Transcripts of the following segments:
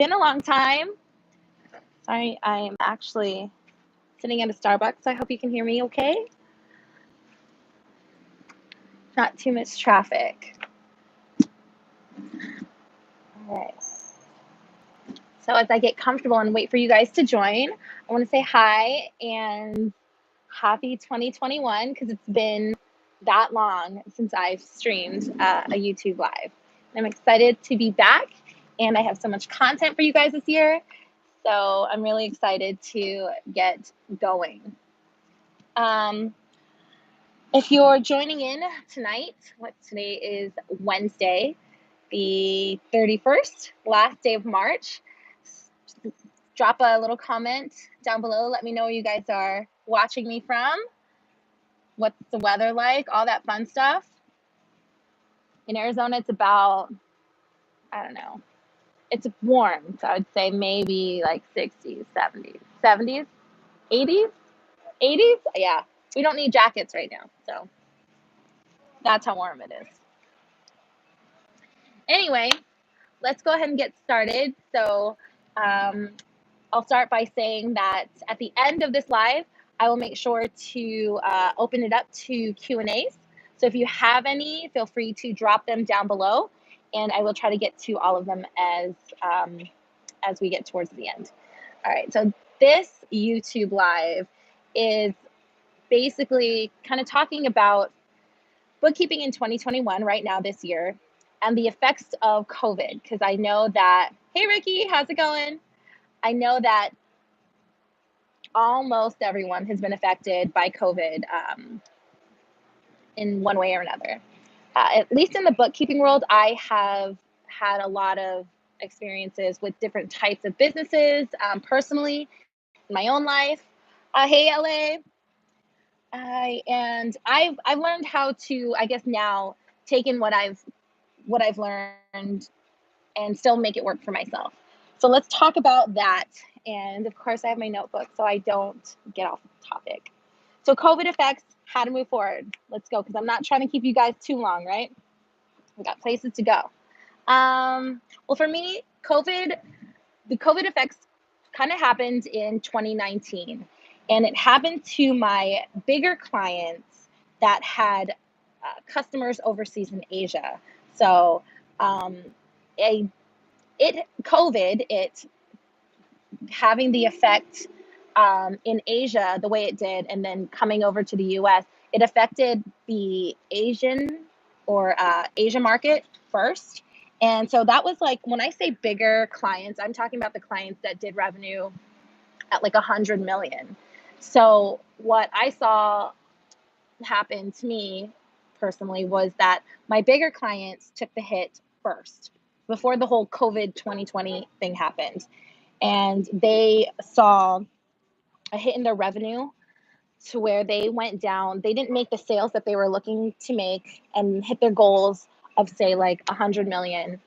Been a long time. Sorry, I'm actually sitting at a Starbucks, so I hope you can hear me okay. Not too much traffic. All right. So as I get comfortable and wait for you guys to join, I want to say hi and happy 2021 because it's been that long since I've streamed a YouTube live. I'm excited to be back, and I have so much content for you guys this year. So I'm really excited to get going. If you're joining in tonight, today is Wednesday, the 31st, last day of March. Drop a little comment down below. Let me know where you guys are watching me from. What's the weather like? All that fun stuff. In Arizona, it's about, I don't know, it's warm. So I'd say maybe like 60s, 70s, 80s. Yeah, we don't need jackets right now. So that's how warm it is. Anyway, let's go ahead and get started. So I'll start by saying that at the end of this live, I will make sure to open it up to Q&As. So if you have any, feel free to drop them down below, and I will try to get to all of them as we get towards the end. All right, so this YouTube live is basically kind of talking about bookkeeping in 2021 right now this year and the effects of COVID, because I know that, hey Ricky, how's it going? I know that almost everyone has been affected by COVID in one way or another. At least in the bookkeeping world, I have had a lot of experiences with different types of businesses personally in my own life. Hey LA. And I've learned how to, I guess now, take in what I've learned and still make it work for myself. So let's talk about that. And of course, I have my notebook so I don't get off the topic. So COVID effects, how to move forward. Let's go, because I'm not trying to keep you guys too long, right? We got places to go. Well, for me, the COVID effects kind of happened in 2019. And it happened to my bigger clients that had customers overseas in Asia. So COVID having the effect in Asia the way it did, and then coming over to the US, it affected the Asian market first. And so that was like, when I say bigger clients, I'm talking about the clients that did revenue at like 100 million. So what I saw happen to me personally was that my bigger clients took the hit first before the whole COVID 2020 thing happened. And they saw a hit in their revenue to where they went down. They didn't make the sales that they were looking to make and hit their goals of, say, like 100 million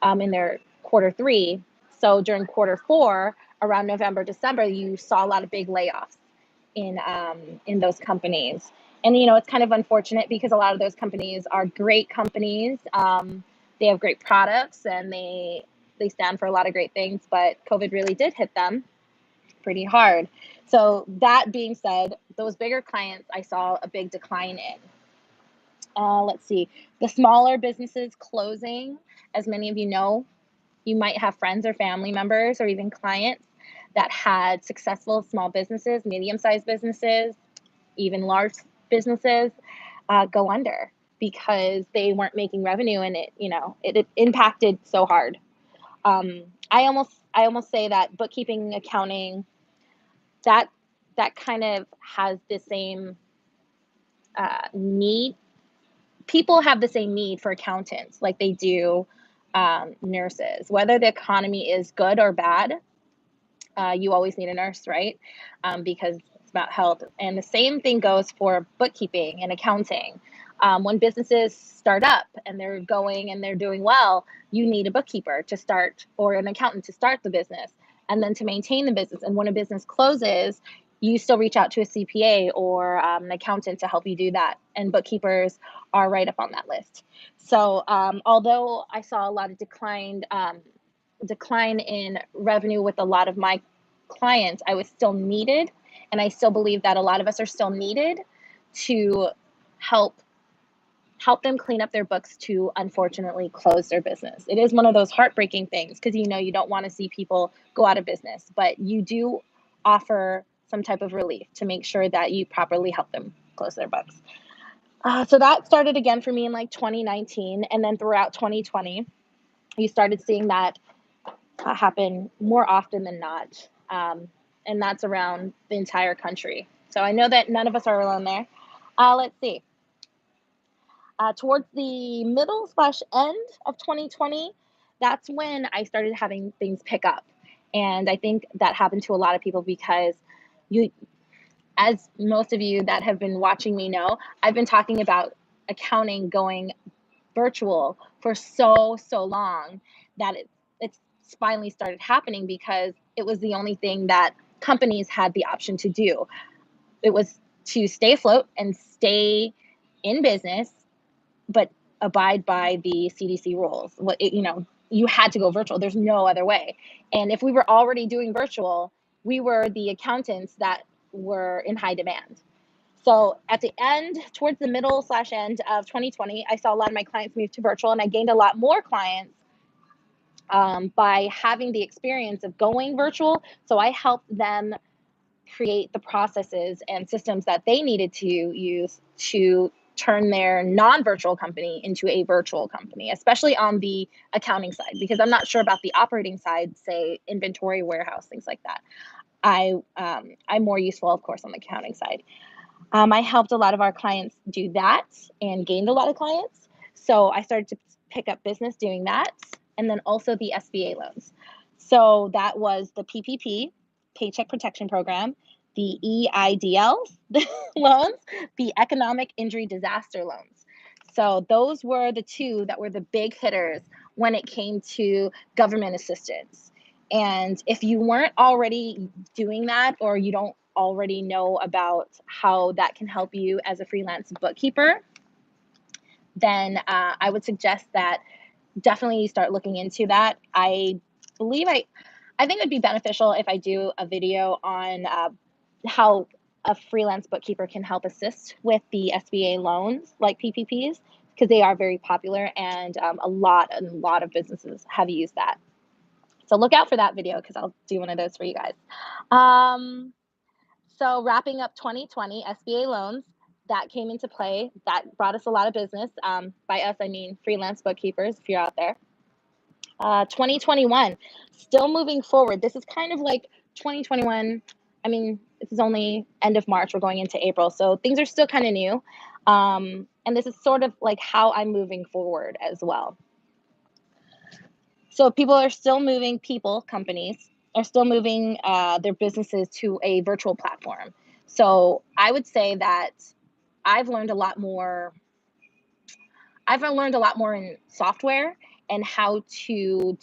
in their quarter three. So during quarter four, around November, December, you saw a lot of big layoffs in those companies. And, you know, it's kind of unfortunate because a lot of those companies are great companies. They have great products and they stand for a lot of great things, but COVID really did hit them pretty hard. So that being said, those bigger clients, I saw a big decline in. Let's see, the smaller businesses closing. As many of you know, you might have friends or family members or even clients that had successful small businesses, medium-sized businesses, even large businesses go under because they weren't making revenue, and it impacted so hard. I almost say that bookkeeping, accounting, that kind of has the same need. People have the same need for accountants like they do nurses. Whether the economy is good or bad, you always need a nurse, right? Because it's about health. And the same thing goes for bookkeeping and accounting. When businesses start up and they're going and they're doing well, you need a bookkeeper to start, or an accountant to start the business, and then to maintain the business. And when a business closes, you still reach out to a CPA or an accountant to help you do that. And bookkeepers are right up on that list. So although I saw a lot of declined decline in revenue with a lot of my clients, I was still needed. And I still believe that a lot of us are still needed to help them clean up their books to unfortunately close their business. It is one of those heartbreaking things because you don't want to see people go out of business, but you do offer some type of relief to make sure that you properly help them close their books. So that started again for me in like 2019, and then throughout 2020, you started seeing that happen more often than not, and that's around the entire country. So I know that none of us are alone there. Let's see. Towards the middle/end of 2020, that's when I started having things pick up. And I think that happened to a lot of people because you, as most of you that have been watching me know, I've been talking about accounting going virtual for so long that it's finally started happening because it was the only thing that companies had the option to do. It was to stay afloat and stay in business, but abide by the CDC rules. You had to go virtual. There's no other way. And if we were already doing virtual, we were the accountants that were in high demand. So at the end, towards the middle/end of 2020, I saw a lot of my clients move to virtual, and I gained a lot more clients by having the experience of going virtual. So I helped them create the processes and systems that they needed to use to turn their non-virtual company into a virtual company, especially on the accounting side, because I'm not sure about the operating side, say inventory, warehouse, things like that. I'm more useful, of course, on the accounting side. I helped a lot of our clients do that and gained a lot of clients. So I started to pick up business doing that. And then also the SBA loans. So that was the PPP, Paycheck Protection Program, the EIDL loans, the Economic Injury Disaster loans. So those were the two that were the big hitters when it came to government assistance. And if you weren't already doing that, or you don't already know about how that can help you as a freelance bookkeeper, then I would suggest that definitely start looking into that. I think it would be beneficial if I do a video on how a freelance bookkeeper can help assist with the SBA loans like PPPs, because they are very popular, and a lot of businesses have used that. So look out for that video because I'll do one of those for you guys. So wrapping up 2020, SBA loans, that came into play. That brought us a lot of business. By us, I mean freelance bookkeepers, if you're out there. 2021, still moving forward. This is kind of like 2021. I mean, this is only end of March. We're going into April. So things are still kind of new. And this is sort of like how I'm moving forward as well. So companies are still moving their businesses to a virtual platform. So I would say that I've learned a lot more in software and how to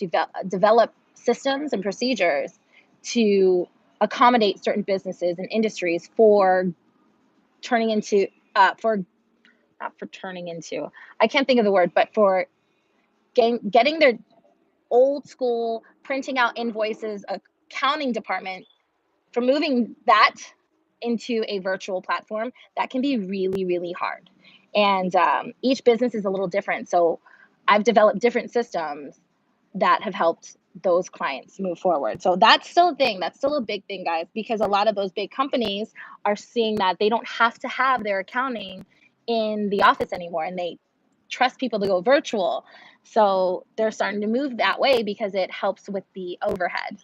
develop systems and procedures to accommodate certain businesses and industries for turning into, I can't think of the word, but for getting their old school printing out invoices accounting department, for moving that into a virtual platform. That can be really, really hard. And each business is a little different. So I've developed different systems that have helped those clients move forward. So that's still a thing. That's still a big thing, guys, because a lot of those big companies are seeing that they don't have to have their accounting in the office anymore, and they trust people to go virtual. So they're starting to move that way because it helps with the overhead.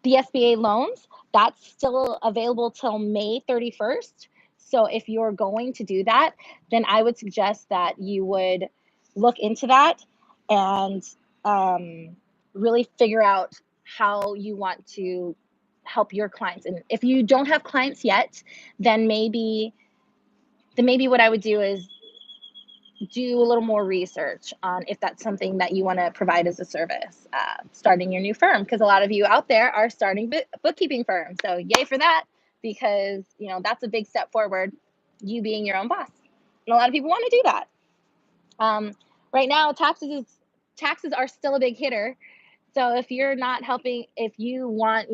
The SBA loans, that's still available till May 31st. So if you're going to do that, then I would suggest that you would look into that and really figure out how you want to help your clients. And if you don't have clients yet, then maybe what I would do is do a little more research on if that's something that you want to provide as a service, starting your new firm, because a lot of you out there are starting bookkeeping firms. So yay for that, because that's a big step forward, you being your own boss. And a lot of people want to do that. Right now, taxes is taxes are still a big hitter. So if you're not helping, if you want,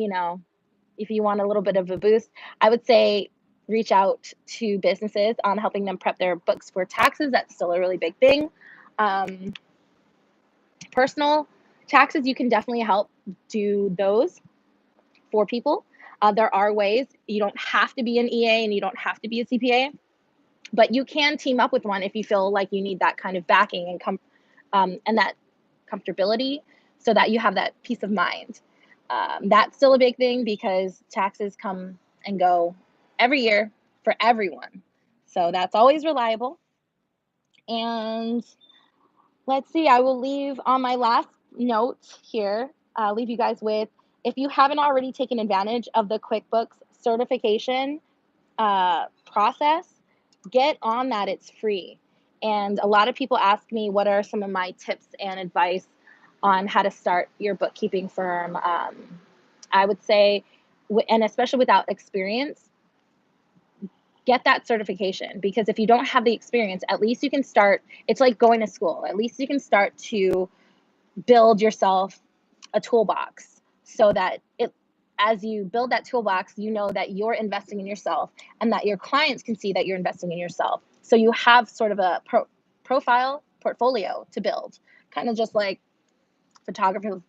if you want a little bit of a boost, I would say reach out to businesses on helping them prep their books for taxes. That's still a really big thing. Um, Personal taxes, you can definitely help do those for people. There are ways. You don't have to be an EA and you don't have to be a CPA, but you can team up with one if you feel like you need that kind of backing and that comfortability, so that you have that peace of mind. That's still a big thing because taxes come and go every year for everyone. So that's always reliable. And let's see, I will leave on my last note here, leave you guys with, if you haven't already taken advantage of the QuickBooks certification process, get on that. It's free. And a lot of people ask me what are some of my tips and advice on how to start your bookkeeping firm. I would say, and especially without experience, get that certification, because if you don't have the experience, at least you can start. It's like going to school. At least you can start to build yourself a toolbox, so that as you build that toolbox, you know that you're investing in yourself and that your clients can see that you're investing in yourself. So you have sort of a portfolio to build, kind of just like photographers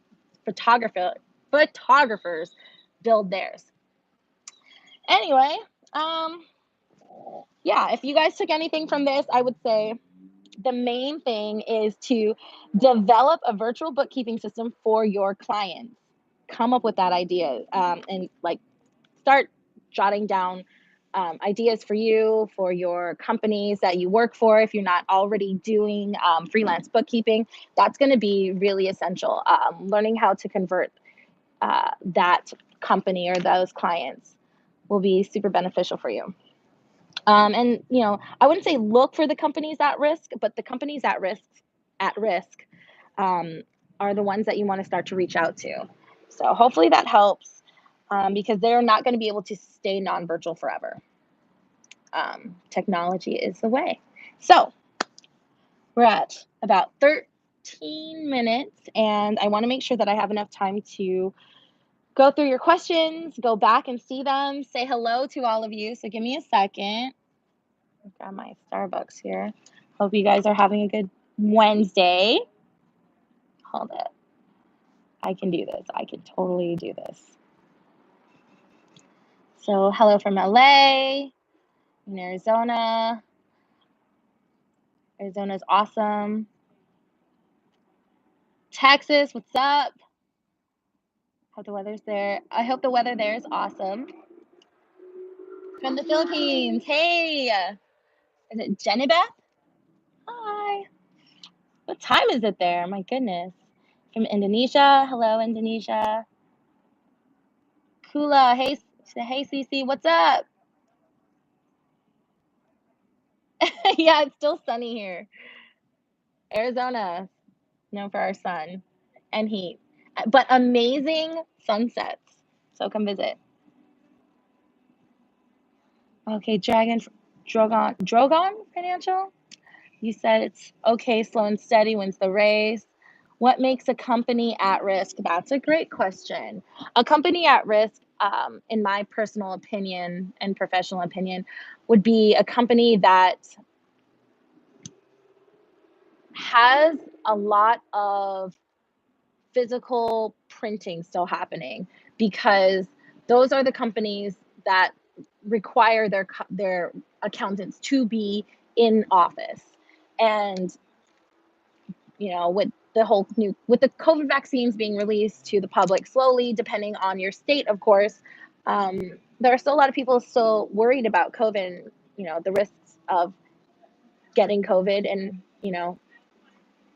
photographers build theirs. Anyway, yeah, if you guys took anything from this, I would say the main thing is to develop a virtual bookkeeping system for your clients. Come up with that idea, and like start jotting down ideas for you, for your companies that you work for. If you're not already doing freelance bookkeeping, that's going to be really essential. Learning how to convert that company or those clients will be super beneficial for you. And I wouldn't say look for the companies at risk, but the companies at risk um, are the ones that you want to start to reach out to. So hopefully that helps, because they're not going to be able to stay non-virtual forever. Technology is the way. So we're at about 13 minutes, and I want to make sure that I have enough time to go through your questions, go back and see them, say hello to all of you. So give me a second. I've got my Starbucks here. Hope you guys are having a good Wednesday. Hold it. I can do this. I can totally do this. So hello from LA, in Arizona. Arizona's awesome. Texas, what's up? Hope the weather's there. I hope the weather there is awesome. From the Philippines, hey. Is it Jenibeth? Hi. What time is it there? My goodness. From Indonesia, hello Indonesia. Kula, hey Cece, what's up? Yeah, it's still sunny here. Arizona, known for our sun and heat, but amazing sunsets. So come visit. Okay, Drogon Financial. You said it's okay, slow and steady wins the race. What makes a company at risk? That's a great question. A company at risk, in my personal opinion and professional opinion, would be a company that has a lot of physical printing still happening, because those are the companies that require their accountants to be in office. And with with the COVID vaccines being released to the public slowly, depending on your state, of course, there are still a lot of people still worried about COVID, the risks of getting COVID and,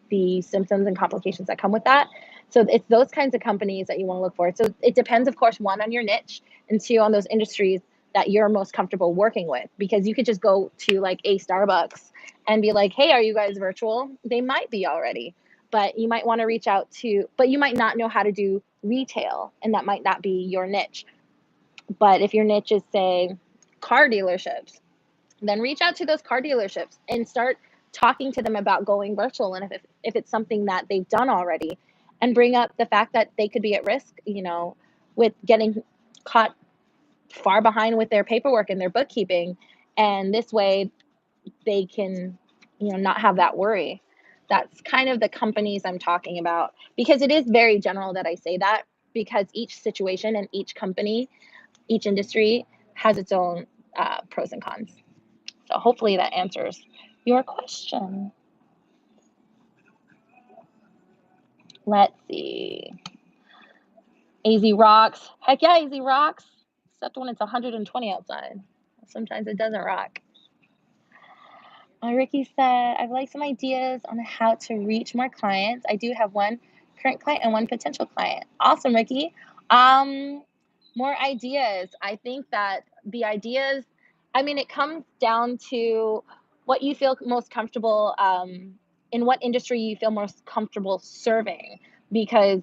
the symptoms and complications that come with that. So it's those kinds of companies that you want to look for. So it depends, of course, one, on your niche, and two, on those industries that you're most comfortable working with. Because you could just go to like a Starbucks and be like, hey, are you guys virtual? They might be already, but you might want to reach out to, but you might not know how to do retail, and that might not be your niche. But if your niche is, say, car dealerships, then reach out to those car dealerships and start talking to them about going virtual, and if it's something that they've done already, and bring up the fact that they could be at risk, with getting caught far behind with their paperwork and their bookkeeping. And this way they can, not have that worry. That's kind of the companies I'm talking about, because it is very general that I say that, because each situation and each company, each industry has its own pros and cons. So hopefully that answers your question. Let's see. AZ rocks. Heck yeah, AZ rocks. Except when it's 120 outside. Sometimes it doesn't rock. Ricky said, I'd like some ideas on how to reach more clients. I do have one current client and one potential client. Awesome, Ricky. More ideas. I think that the ideas, it comes down to what you feel most comfortable, in what industry you feel most comfortable serving, because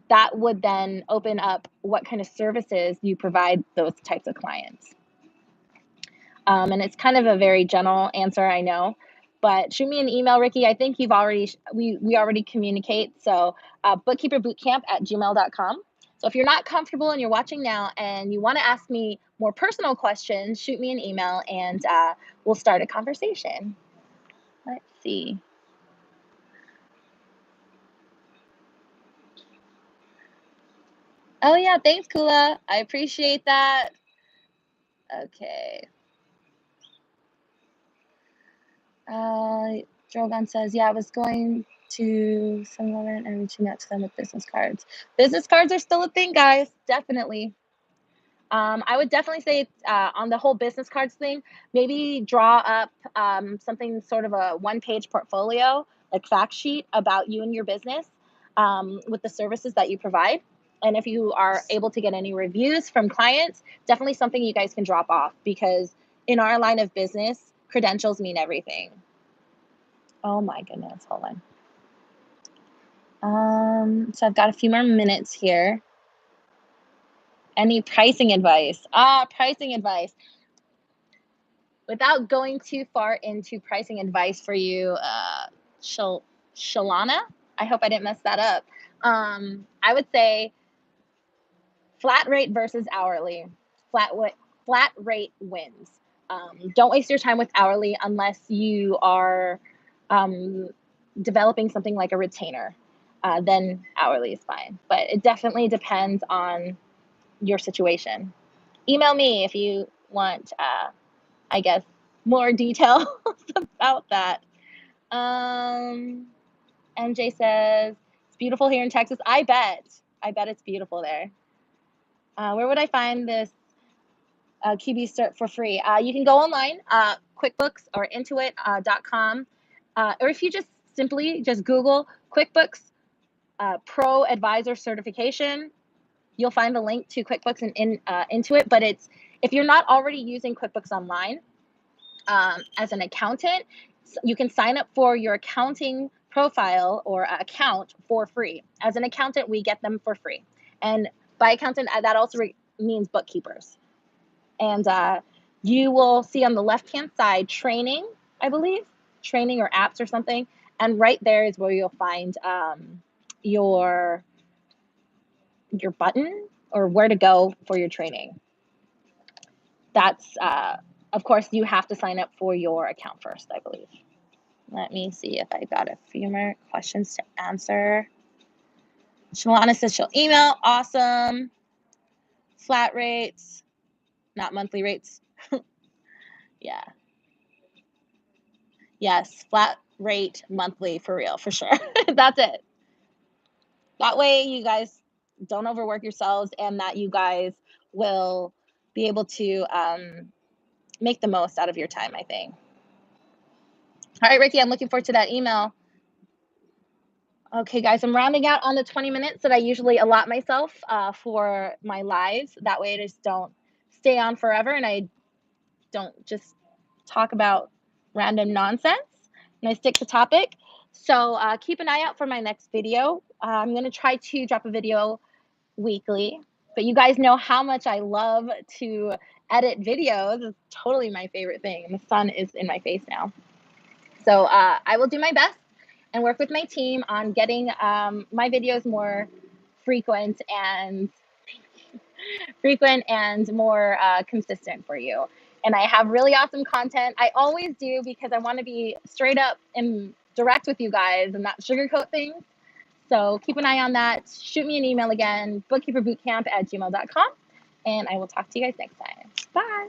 that would then open up what kind of services you provide those types of clients. And it's kind of a very general answer, I know, but shoot me an email, Ricky. I think we already communicate. So bookkeeperbootcamp@gmail.com. So if you're not comfortable and you're watching now and you want to ask me more personal questions, shoot me an email and we'll start a conversation. Let's see. Oh yeah, thanks, Kula. I appreciate that. Okay. Drogon says, yeah, I was going to some event and reaching out to them with business cards. Business cards are still a thing, guys. Definitely. I would definitely say on the whole business cards thing, maybe draw up something sort of a one-page portfolio, like fact sheet about you and your business, with the services that you provide. And if you are able to get any reviews from clients, definitely something you guys can drop off, because in our line of business, credentials mean everything. Oh my goodness, hold on. So I've got a few more minutes here. Any pricing advice? Pricing advice. Without going too far into pricing advice for you, Shalana, I hope I didn't mess that up. I would say flat rate versus hourly. Flat rate wins. Don't waste your time with hourly unless you are developing something like a retainer. Then hourly is fine. But it definitely depends on your situation. Email me if you want, I guess, more details about that. MJ says, it's beautiful here in Texas. I bet it's beautiful there. Where would I find this QB cert for free? You can go online, QuickBooks or Intuit.com, or if you just simply Google QuickBooks Pro Advisor Certification, you'll find the link to QuickBooks and Intuit. But if you're not already using QuickBooks Online as an accountant, you can sign up for your accounting profile or account for free. As an accountant, we get them for free. And by accountant, that also means bookkeepers. And you will see on the left-hand side training, I believe, training or apps or something. And right there is where you'll find your button or where to go for your training. That's, of course, you have to sign up for your account first, I believe. Let me see if I got a few more questions to answer. Shalana says she'll email. Awesome. Flat rates, not monthly rates. Yeah. Yes, flat rate monthly for real, for sure. That's it. That way you guys don't overwork yourselves, and that you guys will be able to make the most out of your time, I think. All right, Ricky, I'm looking forward to that email. Okay, guys, I'm rounding out on the 20 minutes that I usually allot myself for my lives. That way I just don't stay on forever and I don't just talk about random nonsense, and I stick to topic. So keep an eye out for my next video. I'm going to try to drop a video weekly, but you guys know how much I love to edit videos. It's totally my favorite thing. And the sun is in my face now. So I will do my best and work with my team on getting my videos more frequent and more consistent for you. And I have really awesome content. I always do, because I want to be straight up and direct with you guys and not sugarcoat things. So keep an eye on that. Shoot me an email again, bookkeeperbootcamp@gmail.com. And I will talk to you guys next time. Bye.